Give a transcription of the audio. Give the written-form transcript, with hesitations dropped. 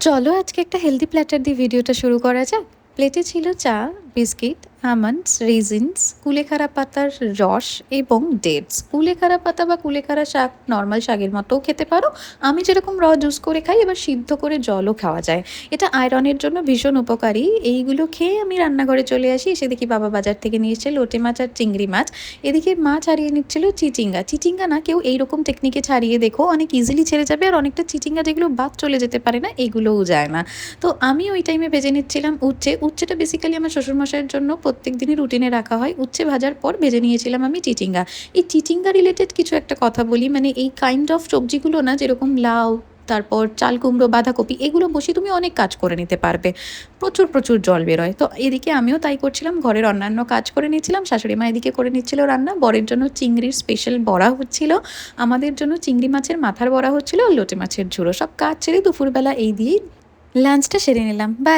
চলো আজকে একটা হেলদি প্ল্যাটার দিয়ে ভিডিওটা শুরু করা যাক। প্লেটে ছিল চা, বিস্কিট, আমন্ডস, রেজিনস, কুলেখাড়া পাতার রস এবং ডেটস। কুলেখাড়া পাতা বা কুলেখাড়া শাক নর্মাল শাকের মতোও খেতে পারো। আমি যেরকম জুস করে খাই, এবার সিদ্ধ করে জলও খাওয়া যায়। এটা আয়রনের জন্য ভীষণ উপকারী। এইগুলো খেয়ে আমি রান্নাঘরে চলে আসি, এসে দেখি বাবা বাজার থেকে নিয়ে এসেছে লোটে মাছ আর চিংড়ি মাছ। এদিকে মা ছাড়িয়ে নিচ্ছিল চিচিঙ্গা। চিচিঙ্গা না, কেউ এইরকম টেকনিকে ছাড়িয়ে দেখো, অনেক ইজিলি ছেড়ে যাবে। আর অনেকটা চিচিঙ্গা যেগুলো বাদ চলে যেতে পারে না, এগুলোও যায় না। তো আমি ওই টাইমে ভেজে নিচ্ছিলাম উচ্ছেটা বেসিক্যালি আমার শ্বশুরমশাইয়ের জন্য প্রত্যেক দিনই রুটিনে রাখা হয়। উচ্ছে ভাজার পর ভেজে নিয়েছিলাম আমি চিচিঙ্গা। এই চিচিঙ্গা রিলেটেড কিছু একটা কথা বলি, মানে এই কাইন্ড অফ সবজিগুলো না, যেরকম লাউ, তারপর চাল কুমড়ো, বাঁধাকপি, এগুলো বসে তুমি অনেক কাজ করে নিতে পারবে। প্রচুর প্রচুর জল বেরোয়। তো এদিকে আমিও তাই করছিলাম, ঘরের অন্যান্য কাজ করে নিচ্ছিলাম। শাশুড়ি মা এদিকে করে নিচ্ছিল রান্না। বরের জন্য চিংড়ির স্পেশাল বড়া হচ্ছিল, আমাদের জন্য চিংড়ি মাছের মাথার বড়া হচ্ছিল, আর লোটে মাছের ঝুড়ো। সব কাজ ছেড়ে দুপুরবেলা এই দিয়েই লাঞ্চটা সেরে নিলাম। বাই।